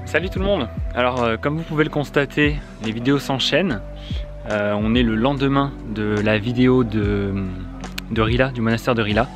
Salut tout le monde. Alors comme vous pouvez le constater, les vidéos s'enchaînent. On est le lendemain de la vidéo de Rila, du monastère de Rila.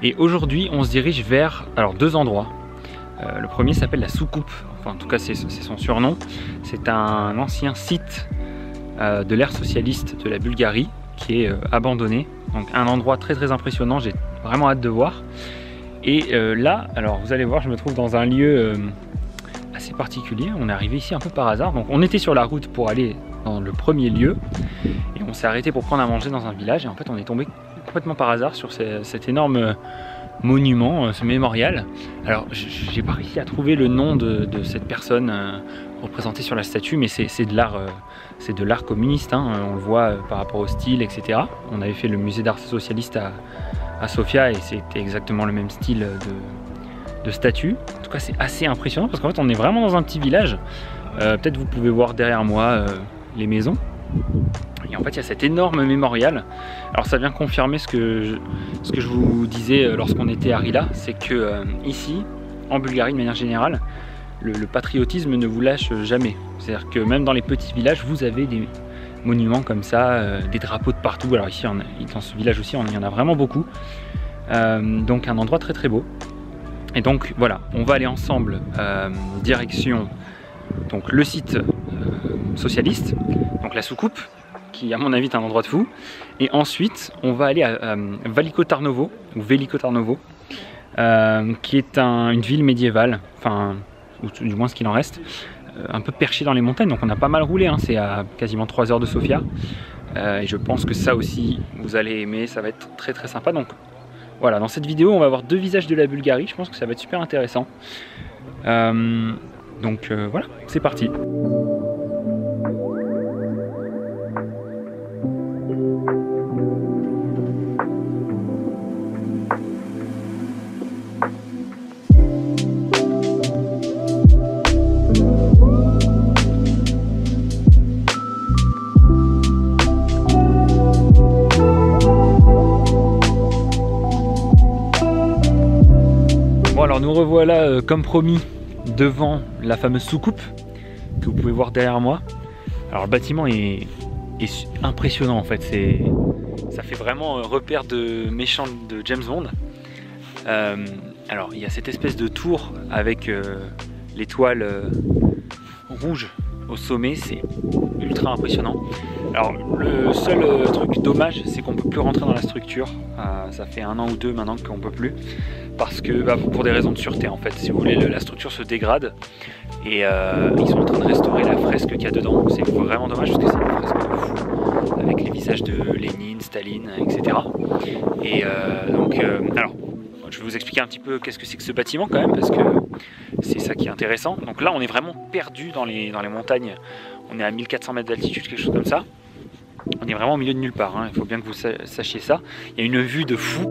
Et aujourd'hui on se dirige vers deux endroits. Le premier s'appelle la Soucoupe, enfin en tout cas c'est son surnom. C'est un ancien site de l'ère socialiste de la Bulgarie qui est abandonné. Donc un endroit très impressionnant, j'ai vraiment hâte de voir. Et là, alors vous allez voir, je me trouve dans un lieu assez particulier. On est arrivé ici un peu par hasard. Donc on était sur la route pour aller dans le premier lieu et on s'est arrêté pour prendre à manger dans un village et en fait on est tombé complètement par hasard sur cet énorme monument, ce mémorial. Alors j'ai pas réussi à trouver le nom de cette personne représentée sur la statue, mais c'est de l'art communiste, hein. On le voit par rapport au style, etc. On avait fait le musée d'art socialiste à Sofia et c'était exactement le même style de statue. En tout cas c'est assez impressionnant parce qu'en fait on est vraiment dans un petit village. Peut-être vous pouvez voir derrière moi les maisons. Et en fait il y a cet énorme mémorial. Alors ça vient confirmer ce que je vous disais lorsqu'on était à Rila, c'est que ici en Bulgarie de manière générale le patriotisme ne vous lâche jamais. C'est-à-dire que même dans les petits villages vous avez des monuments comme ça, des drapeaux de partout. Alors ici dans ce village aussi il y en a vraiment beaucoup. Donc un endroit très beau. Et donc voilà, on va aller ensemble direction donc, le site socialiste, donc la Soucoupe, qui à mon avis est un endroit de fou. Et ensuite on va aller à Veliko Tarnovo, ou Veliko Tarnovo, qui est une ville médiévale, enfin, ou du moins ce qu'il en reste, un peu perché dans les montagnes, donc on a pas mal roulé, hein, c'est à quasiment 3 heures de Sofia. Et je pense que ça aussi vous allez aimer, ça va être très sympa. Donc voilà, dans cette vidéo, on va voir deux visages de la Bulgarie. Je pense que ça va être super intéressant. Donc voilà, c'est parti. Alors nous revoilà comme promis devant la fameuse Soucoupe que vous pouvez voir derrière moi. Alors le bâtiment est impressionnant en fait, ça fait vraiment repère de méchant de James Bond. Alors il y a cette espèce de tour avec l'étoile rouge au sommet, c'est ultra impressionnant. Alors le seul truc dommage, c'est qu'on ne peut plus rentrer dans la structure. Ça fait 1 an ou 2 maintenant qu'on ne peut plus, parce que pour des raisons de sûreté en fait. Si vous voulez, la structure se dégrade et ils sont en train de restaurer la fresque qu'il y a dedans. C'est vraiment dommage parce que c'est une fresque de fou avec les visages de Lénine, Staline, etc. Et alors je vais vous expliquer un petit peu qu'est-ce que c'est que ce bâtiment quand même, parce que c'est ça qui est intéressant. Donc là on est vraiment perdu dans les montagnes. On est à 1400 mètres d'altitude, quelque chose comme ça. On est vraiment au milieu de nulle part, hein. Il faut bien que vous sachiez ça. Il y a une vue de fou.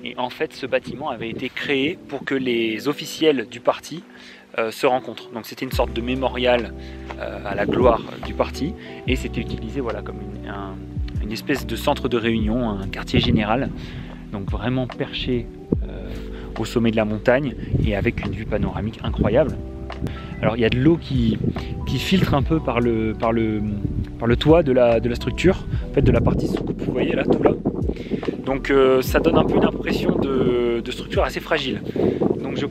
Et en fait, ce bâtiment avait été créé pour que les officiels du parti se rencontrent. Donc c'était une sorte de mémorial à la gloire du parti et c'était utilisé voilà, comme une espèce de centre de réunion, un quartier général, donc vraiment perché au sommet de la montagne et avec une vue panoramique incroyable. Alors il y a de l'eau qui filtre un peu par le toit de la structure, en fait de la partie Soucoupe, vous voyez là, tout là. Donc ça donne un peu une impression de structure assez fragile. Donc je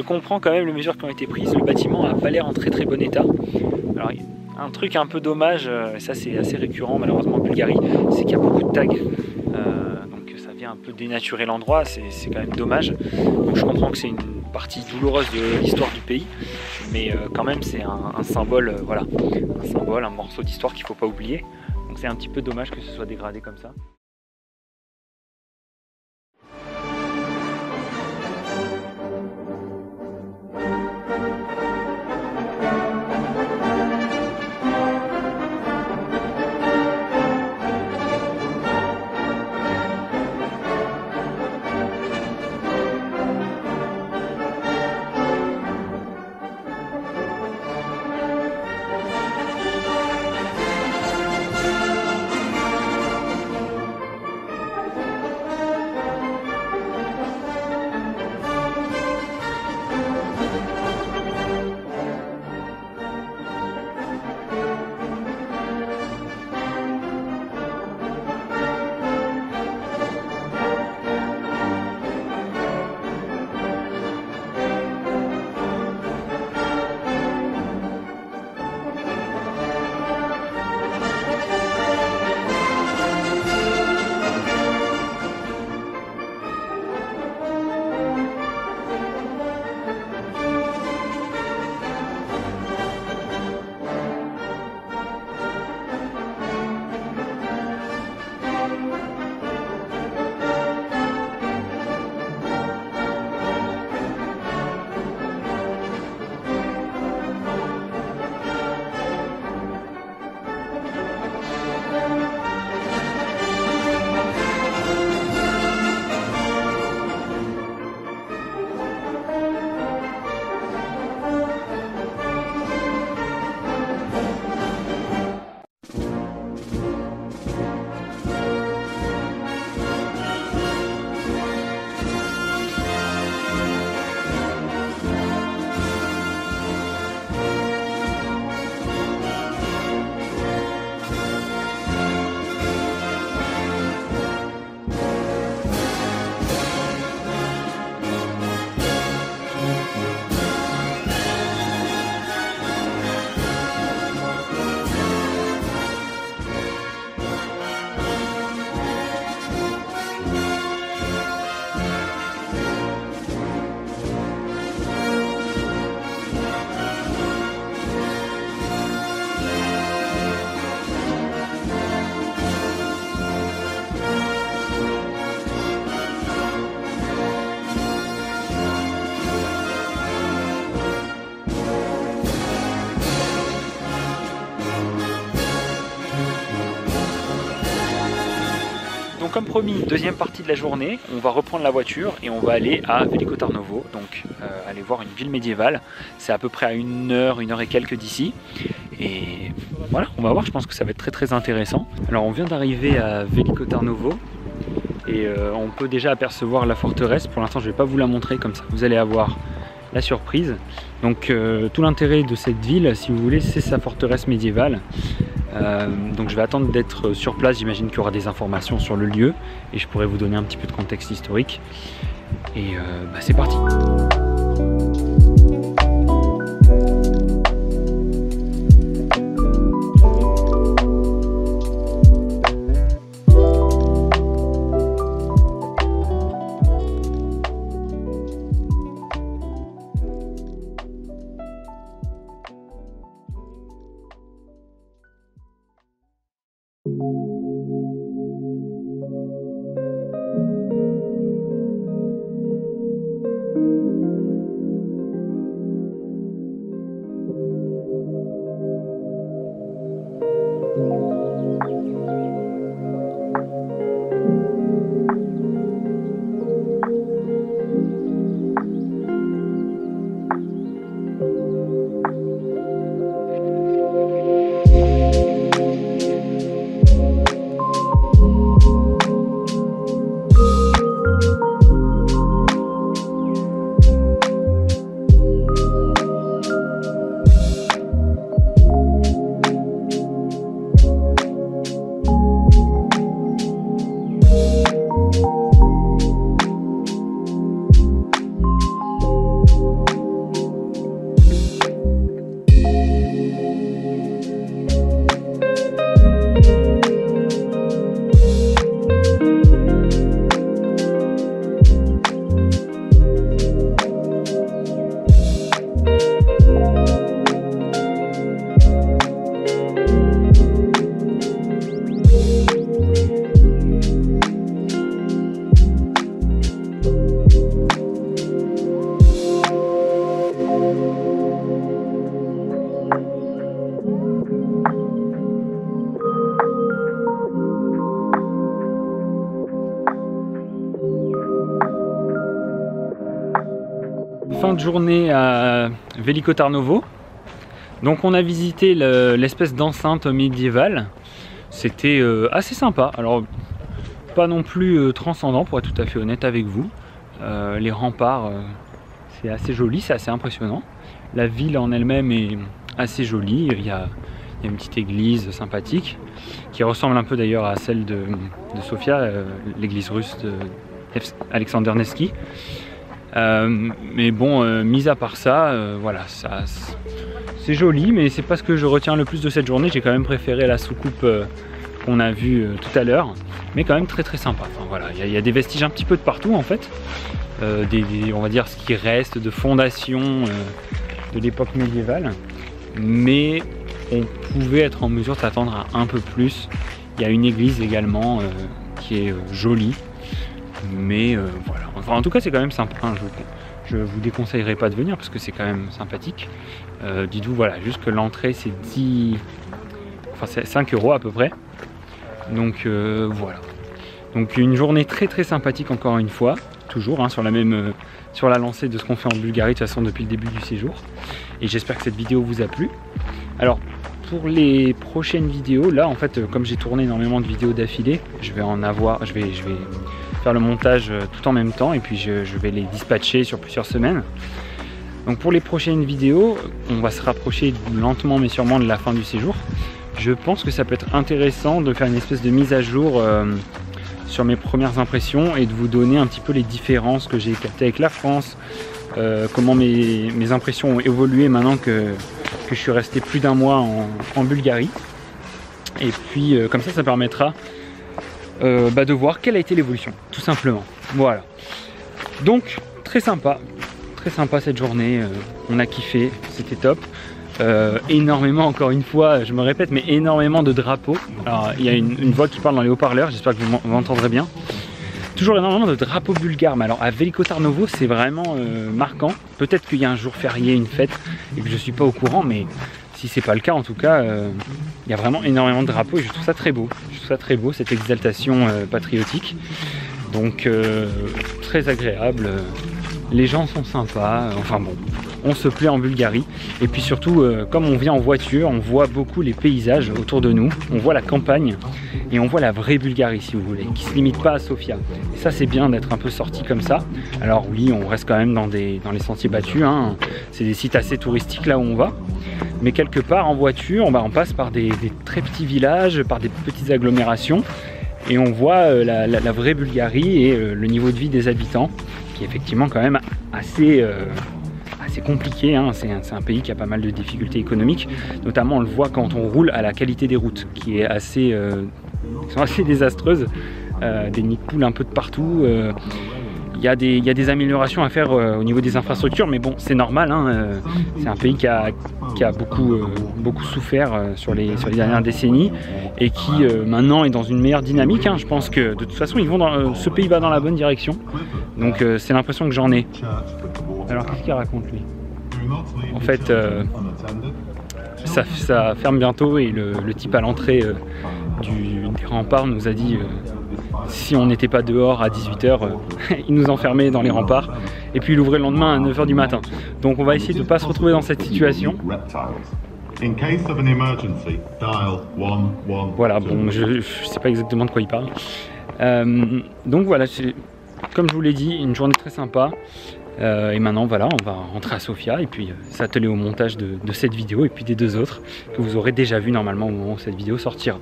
comprends quand même les mesures qui ont été prises. Le bâtiment n'a pas l'air en très bon état. Alors un truc un peu dommage, et ça c'est assez récurrent malheureusement en Bulgarie, c'est qu'il y a beaucoup de tags. Donc ça vient un peu dénaturer l'endroit, c'est quand même dommage. Donc je comprends que c'est partie douloureuse de l'histoire du pays, mais quand même c'est un symbole, voilà, un symbole, un morceau d'histoire qu'il ne faut pas oublier. Donc c'est un petit peu dommage que ce soit dégradé comme ça. Donc comme promis, deuxième partie de la journée, on va reprendre la voiture et on va aller à Veliko Tarnovo, donc aller voir une ville médiévale. C'est à peu près à 1 heure et quelques d'ici. Et voilà, on va voir, je pense que ça va être très très intéressant. Alors on vient d'arriver à Veliko Tarnovo et on peut déjà apercevoir la forteresse. Pour l'instant je ne vais pas vous la montrer, comme ça vous allez avoir la surprise. Donc tout l'intérêt de cette ville, si vous voulez, c'est sa forteresse médiévale. Donc je vais attendre d'être sur place, j'imagine qu'il y aura des informations sur le lieu et je pourrai vous donner un petit peu de contexte historique. Et c'est parti! autre journée à Veliko Tarnovo. Donc on a visité l'espèce d'enceinte médiévale. C'était assez sympa. Alors pas non plus transcendant pour être tout à fait honnête avec vous. Les remparts, c'est assez joli, c'est assez impressionnant. La ville en elle-même est assez jolie. Il y a une petite église sympathique qui ressemble un peu d'ailleurs à celle de Sofia, l'église russe d'Alexander Nevsky. Mais bon, mis à part ça, voilà, c'est joli, mais c'est pas ce que je retiens le plus de cette journée. J'ai quand même préféré la soucoupe qu'on a vue tout à l'heure, mais quand même très sympa. Enfin, voilà, il y a des vestiges un petit peu de partout en fait, on va dire ce qui reste de fondation de l'époque médiévale, mais on pouvait être en mesure de s'attendre à un peu plus. Il y a une église également qui est jolie, mais voilà. Enfin, en tout cas, c'est quand même sympa. Hein, je vous déconseillerais pas de venir parce que c'est quand même sympathique. Dites-vous, voilà, juste que l'entrée c'est 5 € à peu près. Donc voilà. Donc une journée très sympathique encore une fois, toujours hein, sur la lancée de ce qu'on fait en Bulgarie de toute façon depuis le début du séjour. Et j'espère que cette vidéo vous a plu. Alors pour les prochaines vidéos, là en fait comme j'ai tourné énormément de vidéos d'affilée, je vais faire le montage tout en même temps et puis je vais les dispatcher sur plusieurs semaines. Donc pour les prochaines vidéos, on va se rapprocher lentement mais sûrement de la fin du séjour. Je pense que ça peut être intéressant de faire une espèce de mise à jour sur mes premières impressions et de vous donner un petit peu les différences que j'ai captées avec la France, comment mes impressions ont évolué maintenant que je suis resté plus d'un mois en Bulgarie. Et puis comme ça permettra de voir quelle a été l'évolution, tout simplement. Voilà. Donc très sympa cette journée, on a kiffé, c'était top. Énormément, encore une fois, je me répète, mais énormément de drapeaux. Alors il y a une voix qui parle dans les haut-parleurs, j'espère que vous m'entendrez bien. Toujours énormément de drapeaux bulgares, mais alors à Veliko Tarnovo c'est vraiment marquant. Peut-être qu'il y a un jour férié, une fête, et que je suis pas au courant, mais si c'est pas le cas, en tout cas, il y a vraiment énormément de drapeaux et je trouve ça très beau. Je trouve ça très beau, cette exaltation patriotique. Donc très agréable. Les gens sont sympas. Enfin bon, on se plaît en Bulgarie. Et puis surtout, comme on vient en voiture, on voit beaucoup les paysages autour de nous. On voit la campagne et on voit la vraie Bulgarie, si vous voulez, qui se limite pas à Sofia. Et ça, c'est bien d'être un peu sorti comme ça. Alors oui, on reste quand même dans les sentiers battus. Hein. C'est des sites assez touristiques là où on va. Mais quelque part en voiture, on passe par des très petits villages, par des petites agglomérations et on voit la vraie Bulgarie et le niveau de vie des habitants qui est effectivement quand même assez compliqué. Hein. C'est un pays qui a pas mal de difficultés économiques, notamment on le voit quand on roule à la qualité des routes qui est qui sont assez désastreuses, des nids de poules un peu de partout. Il y a des améliorations à faire au niveau des infrastructures, mais bon, c'est normal. Hein, c'est un pays qui a beaucoup souffert sur les dernières décennies et qui maintenant est dans une meilleure dynamique. Hein. Je pense que de toute façon, ce pays va dans la bonne direction. Donc c'est l'impression que j'en ai. Alors qu'est-ce qu'il raconte lui? En fait, ça ferme bientôt et le type à l'entrée des remparts nous a dit si on n'était pas dehors à 18 h, il nous enfermait dans les remparts et puis il ouvrait le lendemain à 9 h du matin. Donc on va essayer de ne pas se retrouver dans cette situation. Voilà, bon, je sais pas exactement de quoi il parle. Donc voilà, comme je vous l'ai dit, une journée très sympa. Et maintenant voilà, on va rentrer à Sofia et puis s'atteler au montage de cette vidéo et puis des deux autres que vous aurez déjà vu normalement au moment où cette vidéo sortira.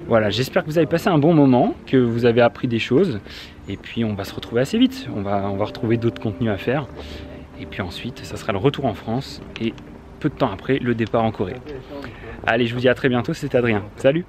Voilà, j'espère que vous avez passé un bon moment, que vous avez appris des choses et puis on va se retrouver assez vite. On va retrouver d'autres contenus à faire et puis ensuite ça sera le retour en France et peu de temps après le départ en Corée. Allez, je vous dis à très bientôt, c'était Adrien. Salut!